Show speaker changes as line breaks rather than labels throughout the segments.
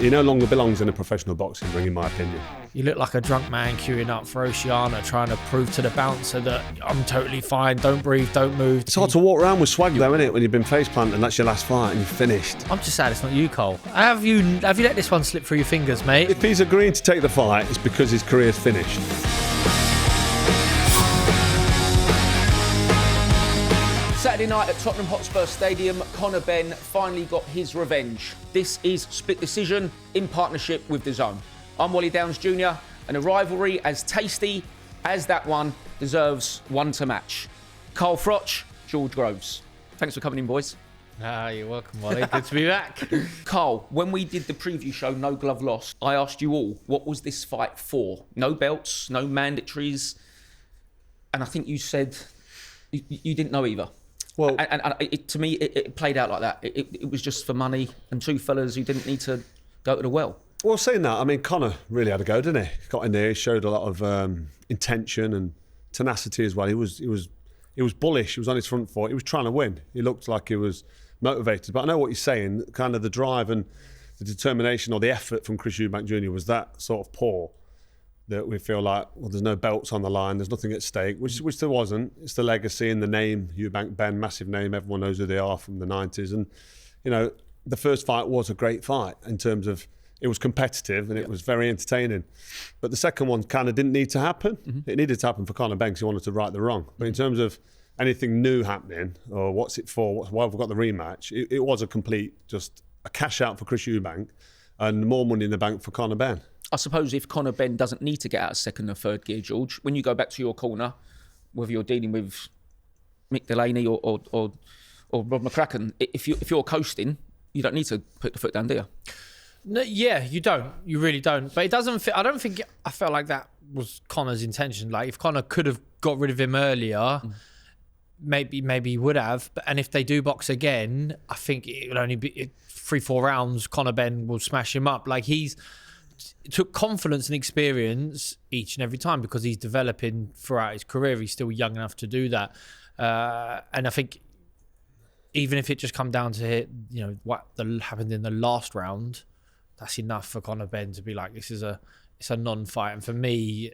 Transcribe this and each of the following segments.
He no longer belongs in a professional boxing ring, in my opinion.
You look like a drunk man queuing up for Oceana, trying to prove to the bouncer that I'm totally fine, don't breathe, don't move.
It's hard to walk around with swag though, isn't it, when you've been face planted and that's your last fight and you're finished.
I'm just sad it's not you, Cole. Have you let this one slip through your fingers, mate?
If he's agreeing to take the fight, it's because his career's finished.
Saturday night at Tottenham Hotspur Stadium, Conor Benn finally got his revenge. This is Split Decision in partnership with DAZN. I'm Wally Downes Jr, and a rivalry as tasty as that one deserves one to match. Carl Froch, George Groves. Thanks for coming in, boys.
You're welcome, Wally. Good to be back.
Carl, when we did the preview show, No Glove Lost, I asked you all, what was this fight for? No belts, no mandatories, and I think you said you didn't know either. Well, and to me, it played out like that. It was just for money and two fellas who didn't need to go to the well.
Well, saying that, I mean, Conor really had a go, didn't he? Got in there, he showed a lot of intention and tenacity as well. He was bullish. He was on his front foot. He was trying to win. He looked like he was motivated. But I know what you're saying. Kind of the drive and the determination or the effort from Chris Eubank Jr. was that sort of poor that we feel like, well, there's no belts on the line, there's nothing at stake, which there wasn't. It's the legacy and the name, Eubank Benn, massive name, everyone knows who they are from the 90s. And, you know, the first fight was a great fight in terms of it was competitive and it was very entertaining. But the second one kind of didn't need to happen. Mm-hmm. It needed to happen for Conor Benn because he wanted to right the wrong. But in terms of anything new happening or what's it for, why have we got the rematch, it was a complete, just a cash out for Chris Eubank and more money in the bank for Conor Benn.
I suppose if Conor Benn doesn't need to get out of second or third gear, George, when you go back to your corner, whether you're dealing with Mick Delaney or Rob McCracken, if you're coasting, you don't need to put the foot down, do you?
No, yeah, you don't. You really don't. But it doesn't. I don't think. I felt like that was Conor's intention. Like if Conor could have got rid of him earlier, maybe he would have. And if they do box again, I think it would only be 3-4 rounds. Conor Benn will smash him up. Like it took confidence and experience each and every time because he's developing throughout his career. He's still young enough to do that. And I think even if it just come down to what happened in the last round, that's enough for Conor Benn to be like, it's a non-fight. And for me,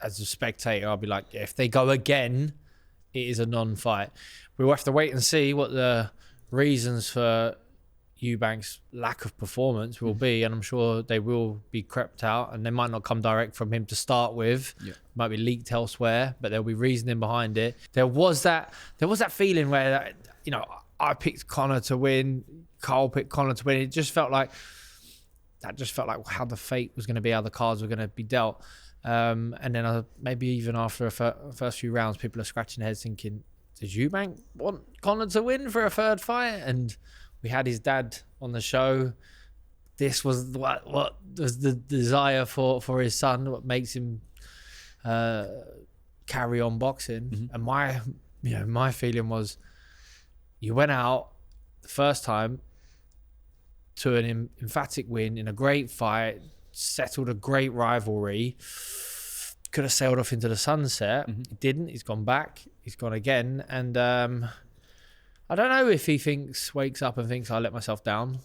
as a spectator, I'll be like, if they go again, it is a non-fight. We'll have to wait and see what the reasons for Eubank's lack of performance will be, and I'm sure they will be crept out, and they might not come direct from him to start with. Might be leaked elsewhere, but there'll be reasoning behind it. There was that feeling where I picked Conor to win, Carl picked Conor to win. It just felt like how the fate was going to be, how the cards were going to be dealt. And then maybe even after a first few rounds, people are scratching their heads thinking, does Eubank want Conor to win for a third fight? And we had his dad on the show. This was what was the desire for his son, what makes him carry on boxing. And my feeling was, you went out the first time to an emphatic win in a great fight, settled a great rivalry, could have sailed off into the sunset. He didn't. He's gone back. He's gone again. And I don't know if he wakes up and thinks, I let myself down,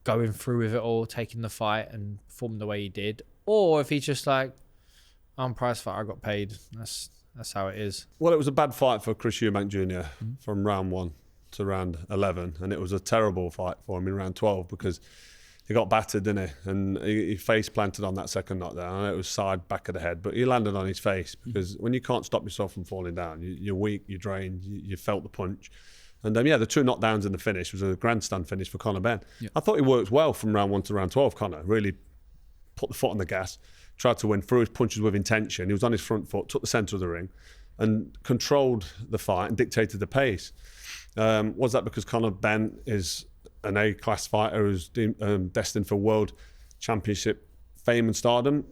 going through with it all, taking the fight and performing the way he did, or if he's just like, I'm prize fighter, I got paid. That's how it is.
Well, it was a bad fight for Chris Eubank Jr. From round 1 to round 11, and it was a terrible fight for him in round 12 because he got battered, didn't he? And he face planted on that second knockdown. I know it was side, back of the head, but he landed on his face because when you can't stop yourself from falling down, you're weak, you're drained, you felt the punch. And the two knockdowns in the finish was a grandstand finish for Conor Benn. I thought he worked well from round 1 to round 12, Conor. Really put the foot on the gas, tried to win, threw his punches with intention. He was on his front foot, took the centre of the ring and controlled the fight and dictated the pace. Was that because Conor Benn is an A-class fighter who's destined for world championship fame and stardom?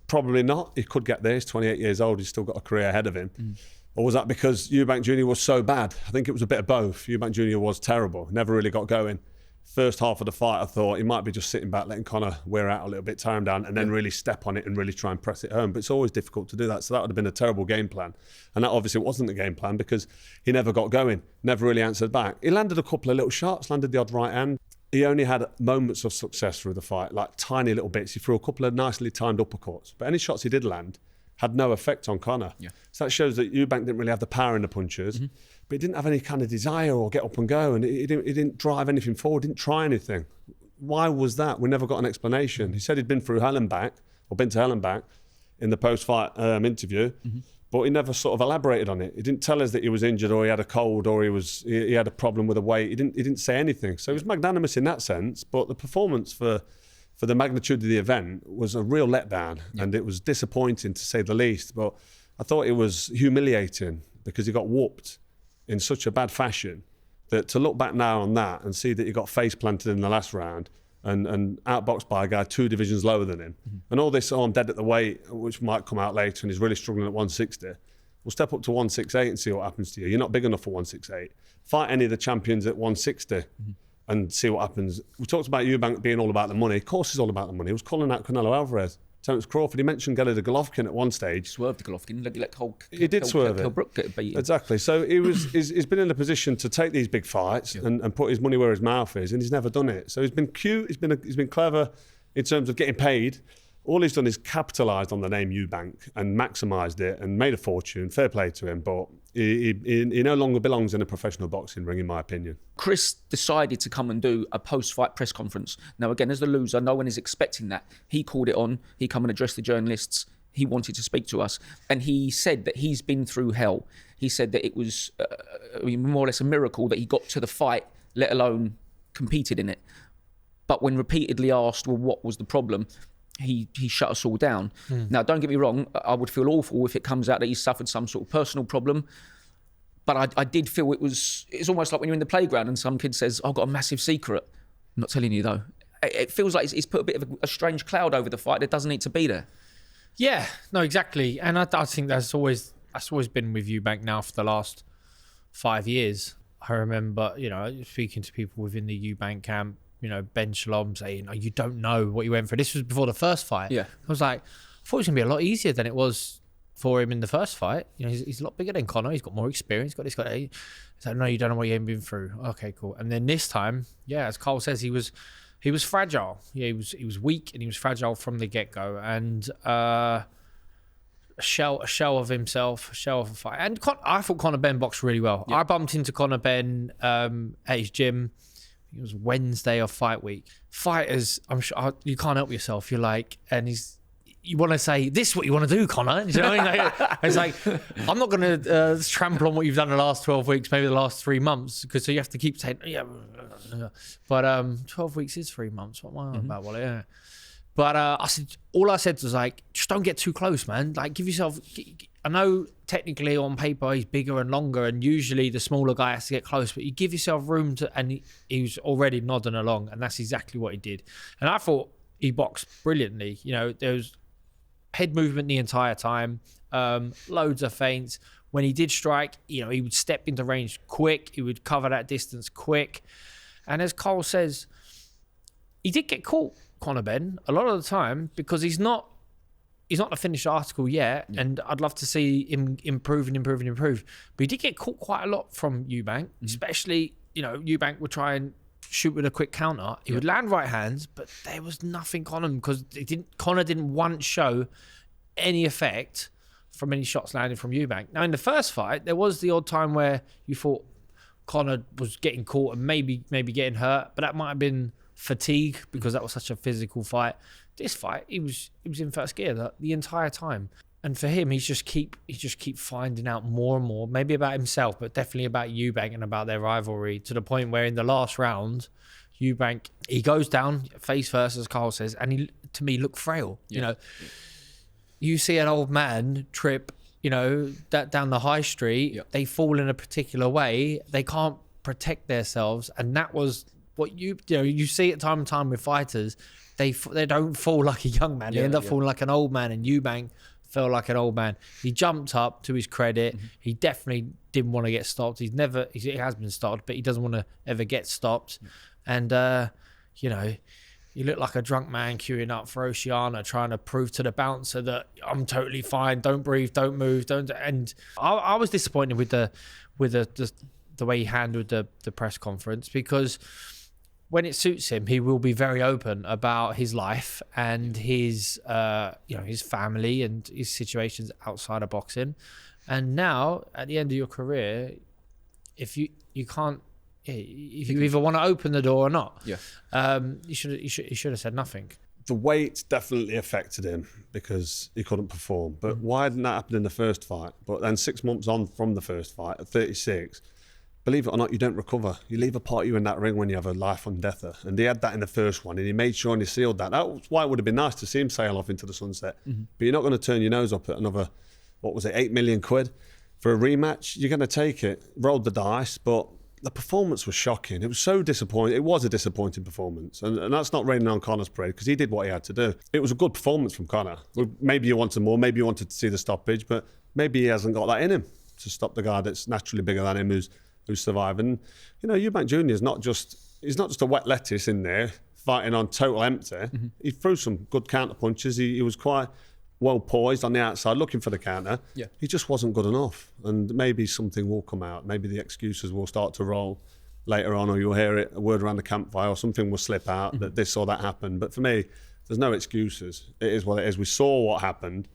Probably not. He could get there. He's 28 years old. He's still got a career ahead of him. Or was that because Eubank Jr. was so bad? I think it was a bit of both. Eubank Jr. was terrible. Never really got going. First half of the fight, I thought he might be just sitting back, letting Conor wear out a little bit, tire him down, and then really step on it and really try and press it home. But it's always difficult to do that. So that would have been a terrible game plan. And that obviously wasn't the game plan because he never got going, never really answered back. He landed a couple of little shots, landed the odd right hand. he only had moments of success through the fight, like tiny little bits. He threw a couple of nicely timed uppercuts, but any shots he did land had no effect on Conor.
Yeah.
So that shows that Eubank didn't really have the power in the punches, but he didn't have any kind of desire or get up and go, and he didn't drive anything forward, didn't try anything. Why was that? We never got an explanation. He said he'd been through hell and back, or been to hell and back in the post-fight interview, but he never sort of elaborated on it. He didn't tell us that he was injured or he had a cold or he had a problem with the weight. He didn't say anything. So he was magnanimous in that sense, but the performance for the magnitude of the event was a real letdown, and it was disappointing to say the least. But I thought it was humiliating because he got whooped in such a bad fashion that to look back now on that and see that he got face planted in the last round and outboxed by a guy 2 divisions lower than him, and all this, I'm dead at the weight, which might come out later, and he's really struggling at 160. We'll step up to 168 and see what happens to you. You're not big enough for 168. Fight any of the champions at 160 and see what happens. We talked about Eubank being all about the money. Of course it's all about the money. He was calling out Canelo Alvarez, Terence Crawford. He mentioned Gennady the Golovkin at one stage.
Swerved the Golovkin.
He did swerve it.
Brook get beaten.
Exactly. So he's been in a position to take these big fights and put his money where his mouth is, and he's never done it. So he's been cute. He's been clever in terms of getting paid. All he's done is capitalised on the name Eubank and maximised it and made a fortune. Fair play to him, but he no longer belongs in a professional boxing ring, in my opinion.
Chris decided to come and do a post-fight press conference. Now, again, as the loser, no one is expecting that. He called it on. He come and addressed the journalists. He wanted to speak to us. And he said that he's been through hell. He said that it was more or less a miracle that he got to the fight, let alone competed in it. But when repeatedly asked, well, what was the problem? He shut us all down. Now, don't get me wrong, I would feel awful if it comes out that he suffered some sort of personal problem. But I did feel it's almost like when you're in the playground and some kid says, I've got a massive secret. I'm not telling you, though. It feels like it's put a bit of a strange cloud over the fight that doesn't need to be there.
Yeah, no, exactly. And I think that's always been with Eubank now for the last 5 years. I remember, speaking to people within the Eubank camp, Ben Shalom saying, you don't know what you went through. This was before the first fight. Yeah. I was like, I thought it was going to be a lot easier than it was for him in the first fight. He's a lot bigger than Conor. He's got more experience. He's like, no, you don't know what you've been through. Okay, cool. And then this time, as Carl says, he was fragile. Yeah, he was weak and he was fragile from the get-go. And a shell of himself, a shell of a fight. And I thought Conor Benn boxed really well. Yeah. I bumped into Conor Benn at his gym. It was Wednesday of fight week. Fighters, I'm sure you can't help yourself. You're like, and you want to say, this is what you want to do, Conor. You know what I mean? It's like, I'm not going to trample on what you've done the last 12 weeks, maybe the last 3 months, because so you have to keep saying, but 12 weeks is 3 months. What am I on about? Well, yeah. But all I said was like, just don't get too close, man. Like, give yourself. I know technically on paper he's bigger and longer, and usually the smaller guy has to get close, but you give yourself room to. And he was already nodding along, and that's exactly what he did. And I thought he boxed brilliantly. There was head movement the entire time, loads of feints. When he did strike, he would step into range quick. He would cover that distance quick. And as Cole says, he did get caught, Conor Benn, a lot of the time, because he's not the finished article yet, and I'd love to see him improve. But he did get caught quite a lot from Eubank, especially, Eubank would try and shoot with a quick counter. He would land right hands, but there was nothing on him because Conor didn't once show any effect from any shots landing from Eubank. Now, in the first fight, there was the odd time where you thought Conor was getting caught and maybe getting hurt, but that might have been fatigue because that was such a physical fight. This fight, he was in first gear the entire time. And for him, he just keep finding out more and more, maybe about himself, but definitely about Eubank and about their rivalry, to the point where in the last round, Eubank, he goes down face first, as Carl says, and he, to me, looked frail. Yeah. You see an old man trip, that down the high street, they fall in a particular way, they can't protect themselves, and that was what you see it time and time with fighters. They don't fall like a young man, they end up falling like an old man, and Eubank felt like an old man. He jumped up, to his credit. He definitely didn't want to get stopped. He has been stopped, but he doesn't want to ever get stopped. And, he looked like a drunk man queuing up for Oceania, trying to prove to the bouncer that I'm totally fine, don't breathe, don't move, don't. And I was disappointed with the way he handled the press conference, because when it suits him, he will be very open about his life and his, his family and his situations outside of boxing. And now, at the end of your career, if you can't, if you either want to open the door or not, you should have said nothing.
The weight definitely affected him because he couldn't perform. But why didn't that happen in the first fight? But then 6 months on from the first fight, at 36, believe it or not, you don't recover. You leave a part of you in that ring when you have a life and deather. And he had that in the first one, and he made sure and he sealed that. That was why it would have been nice to see him sail off into the sunset. But you're not going to turn your nose up at another, what was it, 8 million quid for a rematch? You're going to take it, rolled the dice, but the performance was shocking. It was so disappointing. It was a disappointing performance. And that's not raining on Conor's parade because he did what he had to do. It was a good performance from Conor. Maybe you wanted more, maybe you wanted to see the stoppage, but maybe he hasn't got that in him to stop the guy that's naturally bigger than him who's survived. And, Eubank Jr. is not just a wet lettuce in there fighting on total empty. He threw some good counter punches. He was quite well poised on the outside, looking for the counter. He just wasn't good enough. And maybe something will come out. Maybe the excuses will start to roll later on, or you'll hear a word around the campfire, or something will slip out that this or that happened. But for me, there's no excuses. It is what it is. We saw what happened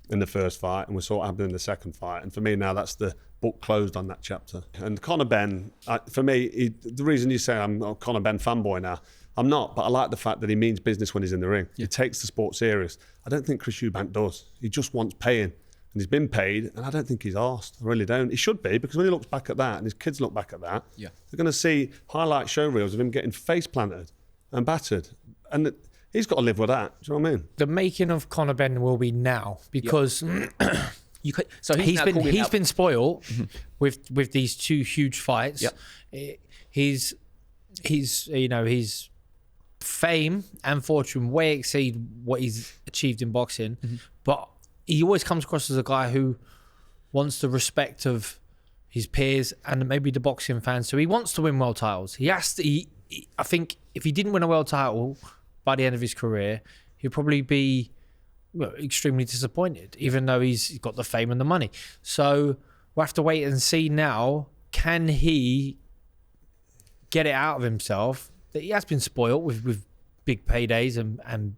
in the first fight, and we saw what happened in the second fight. And for me now, that's the book closed on that chapter. And Conor Benn, for me, the reason you say I'm a Conor Benn fanboy now, I'm not, but I like the fact that he means business when he's in the ring. He takes the sport serious. I don't think Chris Eubank does. He just wants paying. And he's been paid, and I don't think he's arsed. I really don't. He should be, because when he looks back at that, and his kids look back at that, they're going to see highlight show reels of him getting face planted and battered. And he's got to live with that. Do you know what I mean?
The making of Conor Benn will be now, because
So
he's been spoiled with these two huge fights. His fame and fortune way exceed what he's achieved in boxing, but he always comes across as a guy who wants the respect of his peers and maybe the boxing fans. So he wants to win world titles. He has to. I think if he didn't win a world title by the end of his career, he'd probably be extremely disappointed, even though he's got the fame and the money. So we'll have to wait and see now. Can he get it out of himself that he has been spoiled with big paydays and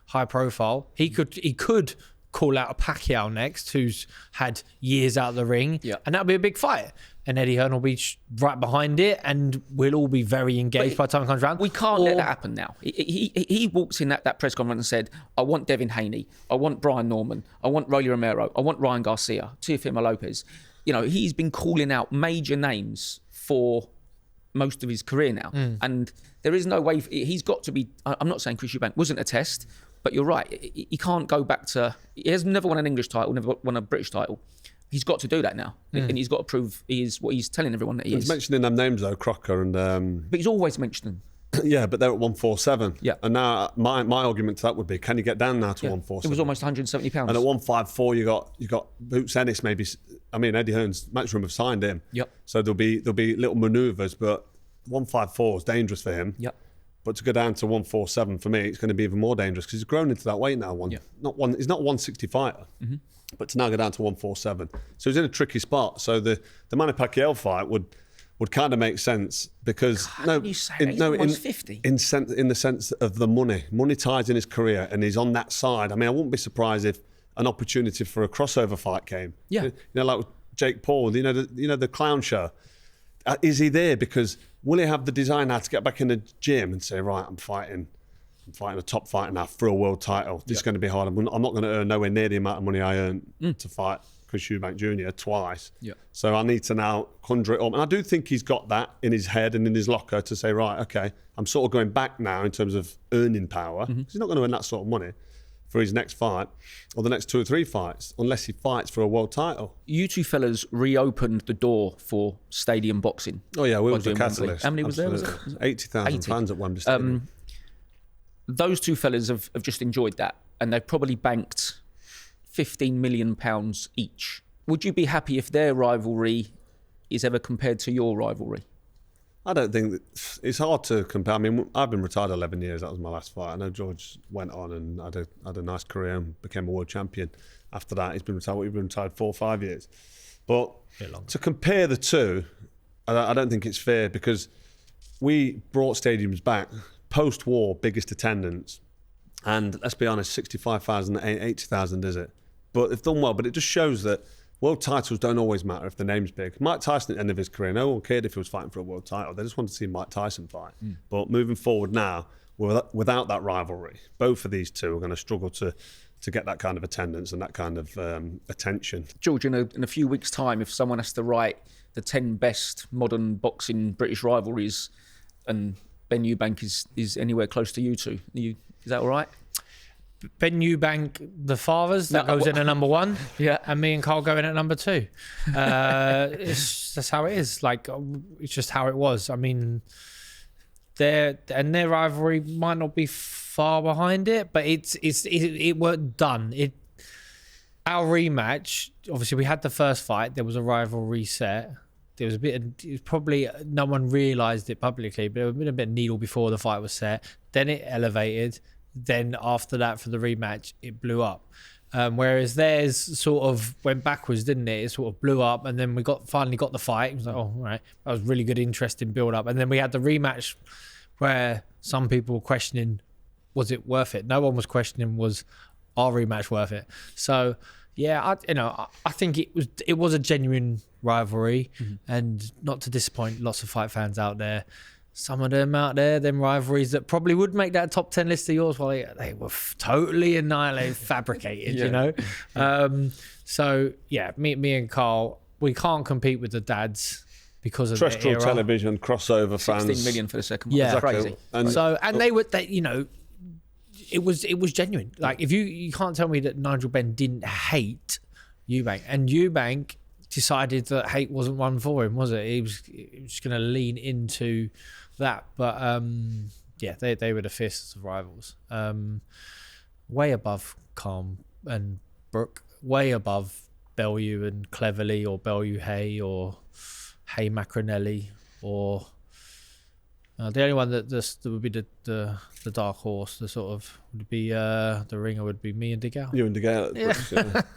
high profile? He could call out a Pacquiao next, who's had years out of the ring, and that'll be a big fight. And Eddie Hearn will be right behind it, and we'll all be very engaged by the time it comes around.
We can't let that happen now. He walks in that press conference and said, I want Devin Haney, I want Brian Norman, I want Rolly Romero, I want Ryan Garcia, Teofimo Lopez. He's been calling out major names for most of his career now. And there is no way, he's got to be, I'm not saying Chris Eubank wasn't a test, but you're right. He can't go back to, he has never won an English title, never won a British title. He's got to do that now. And he's got to prove he is what he's telling everyone that he is.
He's mentioning them names though, Crocker and...
But he's always mentioned them.
Yeah, but they're at 147.
Yeah.
And now my argument to that would be, can you get down now to 147?
It was almost 170 pounds.
And at 154, you got Boots Ennis maybe. I mean, Eddie Hearn's Matchroom have signed him. So there'll be little manoeuvres, but 154 is dangerous for him. But to go down to 147 for me, it's going to be even more dangerous because he's grown into that weight now. He's not 160 fighter, but to now go down to 147, so he's in a tricky spot. So the Manny Pacquiao fight would kind of make sense because in the sense of the money ties in his career, and he's on that side. I mean, I wouldn't be surprised if an opportunity for a crossover fight came. Like with Jake Paul, the clown show. Is he there because will he have the desire now to get back in the gym and say, right, I'm fighting a top fighter now for a world title. This is going to be hard. I'm not going to earn nowhere near the amount of money I earned to fight Chris Eubank Jr. twice. So I need to now conjure it up. And I do think he's got that in his head and in his locker to say, right, okay, I'm sort of going back now in terms of earning power. He's not going to earn that sort of money for his next fight or the next 2 or 3 fights unless he fights for a world title.
You two fellas reopened the door for stadium boxing.
Oh yeah, we was a catalyst.
How many was there? Was it
80,000 fans at Wembley Stadium.
Those two fellas have just enjoyed that, and they've probably banked £15 million each. Would you be happy if their rivalry is ever compared to your rivalry?
I don't think that, it's hard to compare. I mean, I've been retired 11 years. That was my last fight. I know George went on and had a nice career and became a world champion. After that, he's been retired 4 or 5 years. But to compare the two, I don't think it's fair because we brought stadiums back, post-war, biggest attendance, and let's be honest, 65,000, 80,000 is it? But they've done well, but it just shows that world titles don't always matter if the name's big. Mike Tyson at the end of his career, no one cared if he was fighting for a world title. They just wanted to see Mike Tyson fight. But moving forward now, without that rivalry, both of these two are going to struggle to get that kind of attendance and that kind of attention.
George, in a few weeks' time, if someone has to write the 10 best modern boxing British rivalries and Ben Eubank is anywhere close to you two, is that all right?
Ben Eubank, the fathers, that goes in at number 1.
Yeah.
And me and Carl go in at number 2. That's how it is. Like, it's just how it was. I mean, their rivalry might not be far behind it, but it weren't done. Our rematch, obviously we had the first fight, there was a rivalry set. There was it was probably, no one realised it publicly, but there was a bit of needle before the fight was set. Then it elevated. Then after that, for the rematch, it blew up. Whereas theirs sort of went backwards, didn't it? It sort of blew up, and then we finally got the fight. It was like, oh, right, that was really good, interesting build up. And then we had the rematch where some people were questioning, was it worth it? No one was questioning, was our rematch worth it? So yeah, I think it was a genuine rivalry, and not to disappoint lots of fight fans out there. Some of them out there, them rivalries that probably would make that top 10 list of yours, well, they were totally annihilated, fabricated, you know. So yeah, me and Carl, we can't compete with the dads because of
terrestrial
the era.
television crossover fans.
16 million for the second one.
Yeah,
Crazy.
It was genuine. Like, if you can't tell me that Nigel Benn didn't hate Eubank, and Eubank decided that hate wasn't one for him, was it? He was just going to lean into that. But yeah, they were the fists of rivals. Way above Calm and Brooke, way above Bellew and Cleverly, or Bellew Hay, or Hay Macronelli, or the only one that would be the dark horse, the sort of would be the ringer would be me and DeGale.
You and DeGale.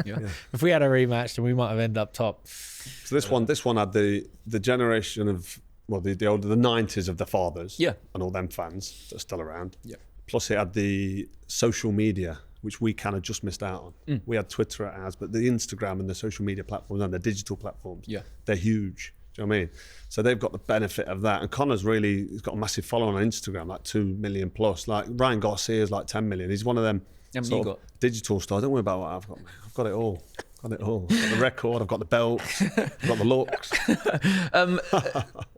Yeah. If we had a rematch, then we might have ended up top.
So this one had the generation of, well, the older, the 90s of the fathers, and all them fans that are still around. Yeah. Plus it had the social media, which we kind of just missed out on. We had Twitter at ours, but the Instagram and the social media platforms and the digital platforms, they're huge. Do you know what I mean? So they've got the benefit of that. And Conor's he's got a massive following on Instagram, like 2 million plus. Like Ryan Garcia's like 10 million. He's one of them sort of digital stars. Don't worry about what I've got, man. I've got it all. I've got the record, I've got the belts, I've got the looks.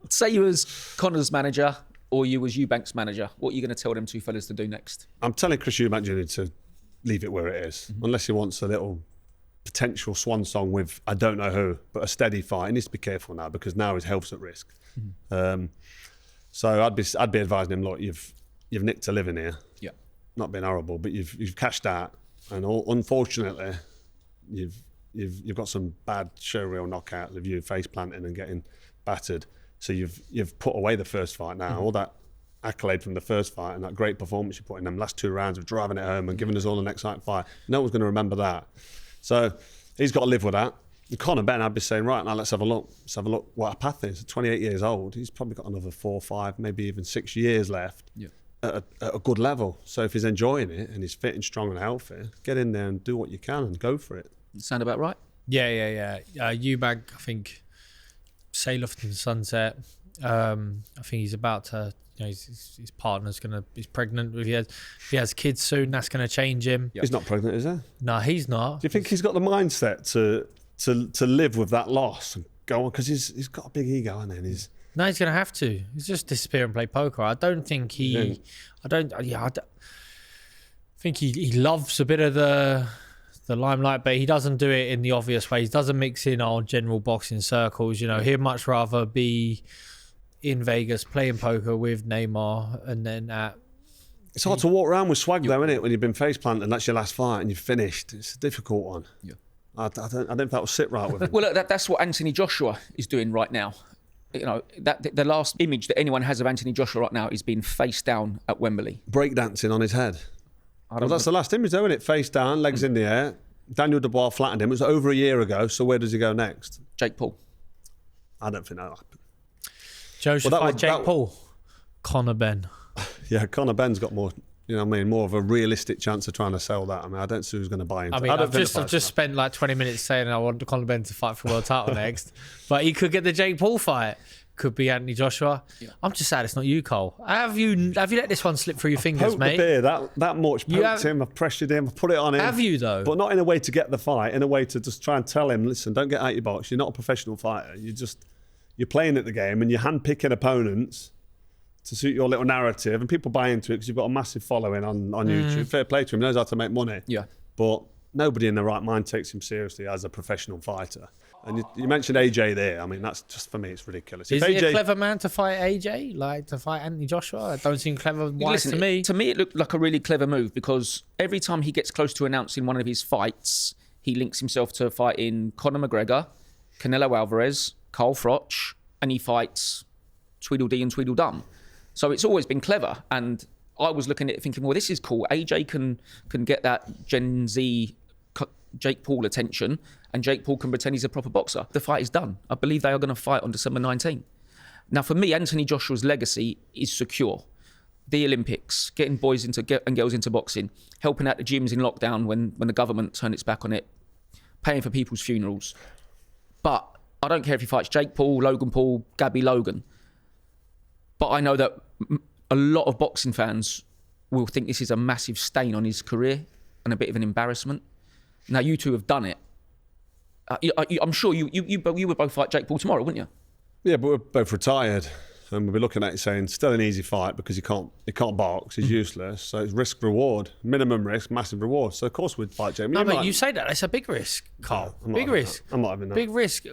Say you was Conor's manager or you was Eubank's manager, what are you going to tell them two fellas to do next?
I'm telling Chris Eubank Jr. to leave it where it is, unless he wants a little potential swan song with I don't know who, but a steady fight. He needs to be careful now because now his health's at risk. So I'd be advising him, look, you've nicked a living here. Yeah. Not being horrible, but you've cashed out, and unfortunately, you've got some bad showreel knockouts of you face planting and getting battered. So you've put away the first fight now. All that accolade from the first fight and that great performance you put in them last 2 rounds of driving it home and giving us all an exciting fight. No one's going to remember that. So he's got to live with that. And Conor Benn, I'd be saying, right, now let's have a look. Let's have a look what our path is. 28 years old, he's probably got another 4, 5, maybe even 6 years left at a good level. So if he's enjoying it and he's fit and strong and healthy, get in there and do what you can and go for it.
Sound about right?
Yeah. Eubank, I think, sail off to the sunset. I think he's about to, his partner's he's pregnant. If he has kids soon, that's going to change him.
He's not pregnant, is he?
No, he's not.
Do you think he's got the mindset to live with that loss and go on? Because he's got a big ego, and then he's
going to have to. He's just disappear and play poker. I don't think he. I think he loves a bit of the limelight, but he doesn't do it in the obvious way. He doesn't mix in our general boxing circles. He'd much rather be in Vegas playing poker with Neymar, and then
it's hard to walk around with swag though, isn't it, when you've been face planted and that's your last fight and you've finished. It's a difficult one. Yeah. I don't think that will sit right with him.
Well, look, that's what Anthony Joshua is doing right now. That the last image that anyone has of Anthony Joshua right now is being face down at Wembley,
breakdancing on his head. That's the last image though, isn't it? Face down, legs in the air. Daniel Dubois flattened him. It was over a year ago, so where does he go next?
Jake Paul.
I don't think that happened.
Joe should fight Jake Paul. Conor Benn.
Yeah, Conor Benn's got more, more of a realistic chance of trying to sell that. I mean, I don't see who's going to buy into it.
I've just spent like 20 minutes saying I want Conor Benn to fight for world title next, but he could get the Jake Paul fight. Could be Anthony Joshua. Yeah. I'm just sad it's not you, Cole. Have you let this one slip through your fingers, mate?
The beer that much. Poked him, I've pressured him, I've put it on him.
Have you though?
But not in a way to get the fight, in a way to just try and tell him, listen, don't get out your box. You're not a professional fighter. You're playing at the game and you're handpicking opponents to suit your little narrative, and people buy into it because you've got a massive following on YouTube. Fair play to him, he knows how to make money.
Yeah.
But nobody in their right mind takes him seriously as a professional fighter. And you mentioned AJ there. I mean, that's just, for me, it's ridiculous.
Is he a clever man to fight AJ? Like, to fight Anthony Joshua? It don't seem clever to me.
To me, it looked like a really clever move, because every time he gets close to announcing one of his fights, he links himself to fighting Conor McGregor, Canelo Alvarez, Carl Froch, and he fights Tweedledee and Tweedledum. So it's always been clever. And I was looking at it thinking, well, this is cool. AJ can get that Gen Z Jake Paul attention, and Jake Paul can pretend he's a proper boxer. The fight is done. I believe they are going to fight on December 19th. Now, for me, Anthony Joshua's legacy is secure. The Olympics, getting boys and girls into boxing, helping out the gyms in lockdown when the government turned its back on it, paying for people's funerals. But I don't care if he fights Jake Paul, Logan Paul, Gabby Logan. But I know that a lot of boxing fans will think this is a massive stain on his career and a bit of an embarrassment. Now, you two have done it. I'm sure you would both fight Jake Paul tomorrow, wouldn't you?
Yeah, but we're both retired, and we'll be looking at it saying, still an easy fight because he can't box, he's useless. So it's risk reward, minimum risk, massive reward. So of course we'd fight Jake.
No, but you say that, it's a big risk, Carl. Big risk.
I'm not having that.
Big risk.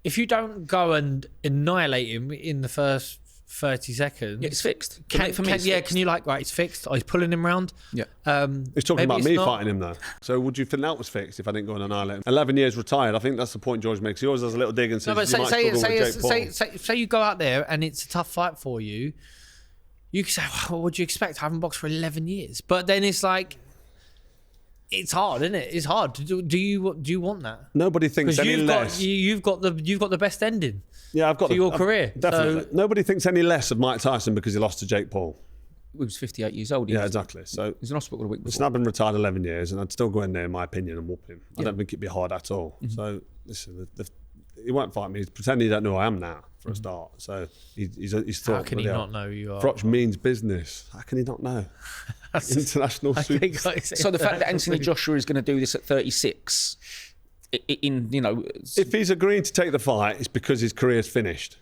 If you don't go and annihilate him in the first 30 seconds,
it's fixed.
Can you right, it's fixed? Oh, he's pulling him round.
Yeah.
He's talking about me fighting him though. So would you think that was fixed if I didn't go and annihilate him? 11 years retired. I think that's the point George makes. He always has a little dig and says,
say you go out there and it's a tough fight for you. You can say, well, what would you expect? I haven't boxed for 11 years. But then it's like, it's hard, isn't it? It's hard. Do you want that?
Nobody thinks any less.
You've got the best ending.
Yeah, I've got
your career.
Definitely. So, nobody thinks any less of Mike Tyson because he lost to Jake Paul.
He was 58 years old.
Yeah, exactly. So
he's in hospital a week before.
Snap been retired 11 years, and I'd still go in there, in my opinion, and whoop him. I don't think it'd be hard at all. Mm-hmm. So listen, he won't fight me. He's pretending he don't know who I am now for a start. So he's thought.
How can he not know who you are?
Froch means business. How can he not know? International suits.
So the fact that Anthony Joshua is going to do this at 36,
if he's agreeing to take the fight, it's because his career's finished.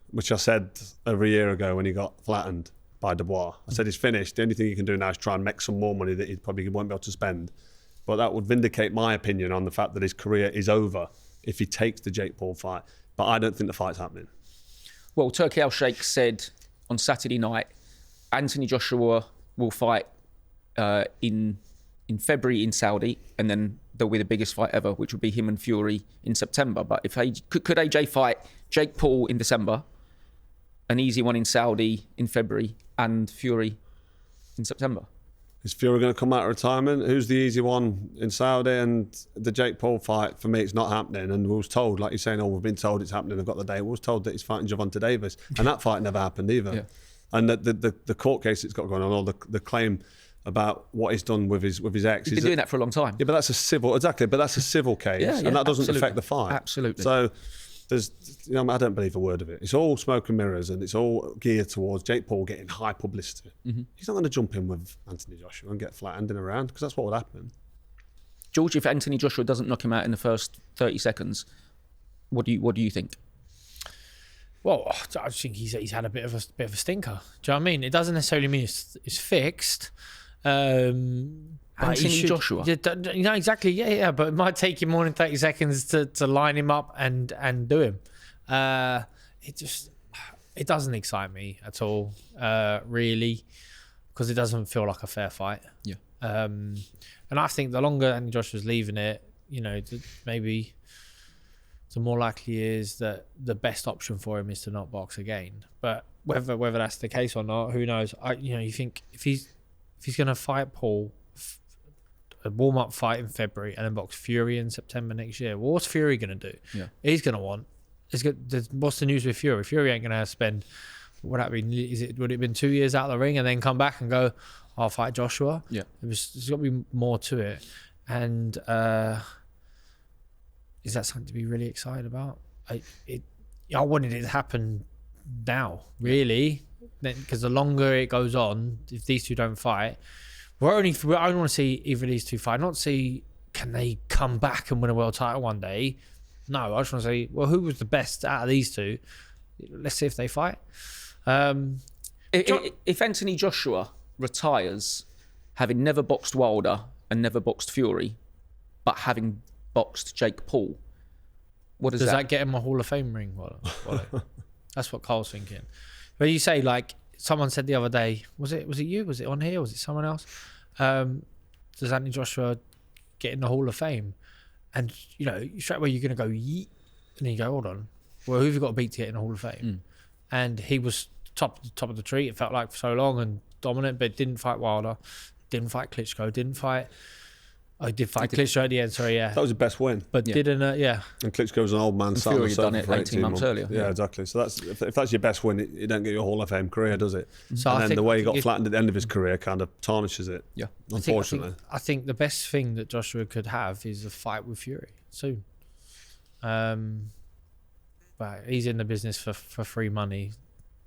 Which I said over a year ago when he got flattened by Dubois. I said he's finished. The only thing he can do now is try and make some more money that he probably won't be able to spend. But that would vindicate my opinion on the fact that his career is over if he takes the Jake Paul fight. But I don't think the fight's happening.
Well, Turki Al-Sheikh said on Saturday night, Anthony Joshua will fight in February in Saudi, and then there'll be the biggest fight ever, which would be him and Fury in September. But if could AJ fight Jake Paul in December, an easy one in Saudi in February, and Fury in September?
Is Fury going to come out of retirement? Who's the easy one in Saudi? And the Jake Paul fight, for me, it's not happening. And we was told, like you're saying, we've been told it's happening, I've got the date. We was told that he's fighting Gervonta Davis. And that fight never happened either. Yeah. And the court case it's got going on, or the claim about what he's done with his ex.
He's been doing that for a long time.
Yeah, but that's a civil, exactly, but that's a civil case. And that doesn't affect the fight.
Absolutely.
So I don't believe a word of it. It's all smoke and mirrors, and it's all geared towards Jake Paul getting high publicity. Mm-hmm. He's not going to jump in with Anthony Joshua and get flattened in a round, because that's what would happen.
George, if Anthony Joshua doesn't knock him out in the first 30 seconds, what do you think?
Well, I think he's had a bit of a stinker. Do you know what I mean? It doesn't necessarily mean it's fixed.
Anthony Joshua.
Exactly. Yeah. But it might take you more than 30 seconds to line him up and do him. It doesn't excite me at all, really, because it doesn't feel like a fair fight.
Yeah.
And I think the longer Anthony Joshua's leaving it, maybe the more likely is that the best option for him is to not box again. But whether that's the case or not, who knows? You think if he's going to fight Paul, a warm-up fight in February, and then box Fury in September next year, well, what's Fury going to do?
Yeah.
He's going to want... What's the news with Fury? Fury ain't going to spend would that be? Would it have been 2 years out of the ring and then come back and go, I'll fight Joshua?
Yeah.
There's got to be more to it. And is that something to be really excited about? I wanted it to happen now, really, because the longer it goes on, if these two don't fight, I only want to see either of these two fight. Not see can they come back and win a world title one day. No, I just want to say, well, who was the best out of these two? Let's see if they fight.
If Anthony Joshua retires, having never boxed Wilder and never boxed Fury, but having boxed Jake Paul, what does that
get him a Hall of Fame ring? Wally? That's what Carl's thinking. But you say, like someone said the other day, was it you? Was it on here? Was it someone else? Does Anthony Joshua get in the Hall of Fame? And straight away you're going to go yeet, and then you go, hold on, well, who have you got to beat to get in the Hall of Fame? And he was top of the tree. It felt like for so long and dominant, but didn't fight Wilder, didn't fight Klitschko, didn't fight. I did fight Klitschko at the end. Sorry, yeah,
that was his best win.
But didn't, yeah.
And Klitschko was an old man.
Fury had done it 18 months earlier.
Yeah, exactly. So that's if that's your best win, it don't get you a Hall of Fame career, does it?
So
and then the way he got flattened at the end of his career kind of tarnishes it.
Yeah,
unfortunately.
I think the best thing that Joshua could have is a fight with Fury soon. But he's in the business for free money.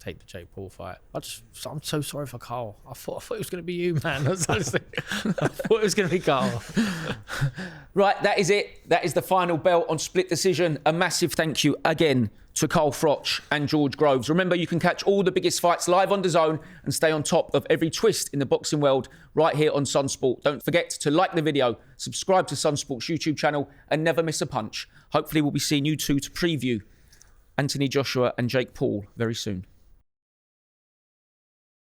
Take the Jake Paul fight. I'm so sorry for Carl. I thought it was going to be you, man. I thought it was going to be Carl.
Right, that is it. That is the final bell on split decision. A massive thank you again to Carl Froch and George Groves. Remember, you can catch all the biggest fights live on DAZN and stay on top of every twist in the boxing world right here on Sunsport. Don't forget to like the video, subscribe to Sunsport's YouTube channel, and never miss a punch. Hopefully, we'll be seeing you two to preview Anthony Joshua and Jake Paul very soon.